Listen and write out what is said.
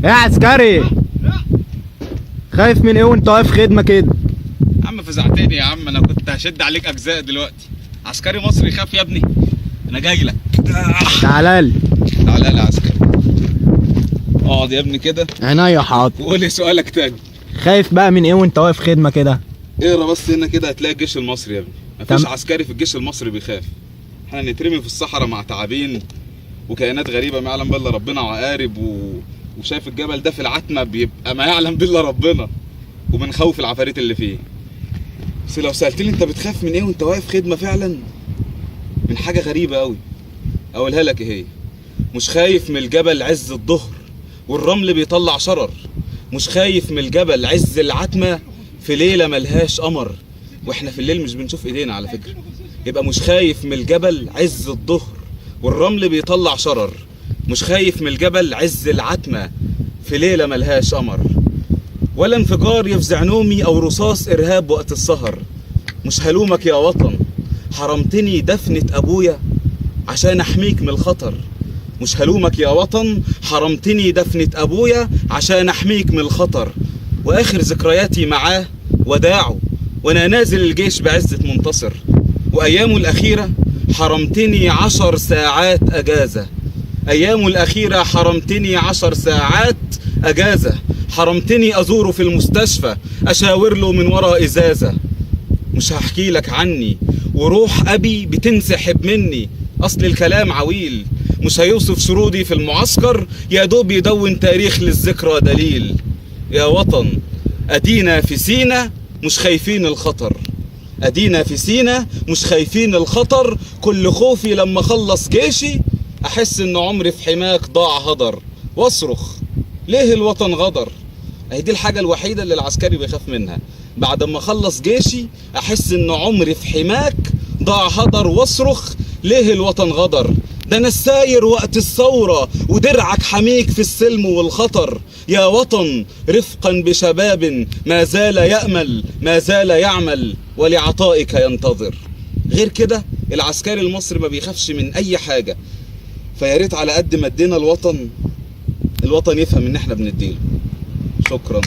يا عسكري، خايف من ايه وانت واقف خدمه كده؟ يا عم فزعتني يا عم، انا كنت هشد عليك اجزاء دلوقتي. عسكري مصري يخاف يا ابني؟ انا جاي لك. تعالى لي. تعالى لي يا عسكري. اقعد يا ابني كده. عينيا حاضر. وقول لي سؤالك تاني. خايف بقى من ايه وانت واقف خدمه كده؟ اقرا بس هنا كده هتلاقي الجيش المصري يا ابني. مفيش تم. عسكري في الجيش المصري بيخاف. احنا نترمي في الصحراء مع تعابين وكائنات غريبه ما يعلم بها الا ربنا، وعقارب وشايف الجبل ده في العتمه بيبقى ما يعلم به الا ربنا، وبنخوف العفاريت اللي فيه. بس لو سالتني انت بتخاف من ايه وانت واقف خدمه فعلا، من حاجه غريبه قوي. اقولها لك ايه هي؟ مش خايف من الجبل عز الظهر والرمل بيطلع شرر، مش خايف من الجبل عز العتمه في ليله ملهاش قمر، واحنا في الليل مش بنشوف ايدينا على فكره. يبقى مش خايف من الجبل عز الظهر والرمل بيطلع شرر، مش خايف من الجبل عز العتمه في ليله ملهاش قمر، ولا انفجار يفزع نومي او رصاص ارهاب وقت السهر. مش هلومك يا وطن، حرمتني دفنة ابويا عشان احميك من الخطر. مش هلومك يا وطن، حرمتني دفنة ابويا عشان احميك من الخطر. واخر ذكرياتي معاه وداعه وانا نازل الجيش بعزة منتصر. وايامه الاخيرة حرمتني 10 ساعات اجازة. ايامه الاخيرة حرمتني 10 ساعات اجازة. حرمتني ازوره في المستشفى، اشاور له من ورا ازازة. مش هحكي لك عني وروح ابي بتنسحب مني، اصل الكلام عويل. مش هيوصف شرودي في المعسكر، يا دوب يدون تاريخ للذكرى دليل. يا وطن ادينا في سينا مش خايفين الخطر، ادينا في سينا مش خايفين الخطر. كل خوفي لما اخلص جيشي احس ان عمري في حماك ضاع هدر، واصرخ ليه الوطن غدر. اهي دي الحاجة الوحيدة اللي العسكري بيخاف منها. بعد ما اخلص جيشي احس ان عمري في حماك ضاع هدر، واصرخ ليه الوطن غدر. ده انا الساير وقت الثورة ودرعك حميك في السلم والخطر. يا وطن رفقا بشباب ما زال يأمل ما زال يعمل ولعطائك ينتظر. غير كده العسكري المصري ما بيخافش من اي حاجة. فياريت على قد ما ادينا الوطن يفهم ان احنا بنديله. شكرا.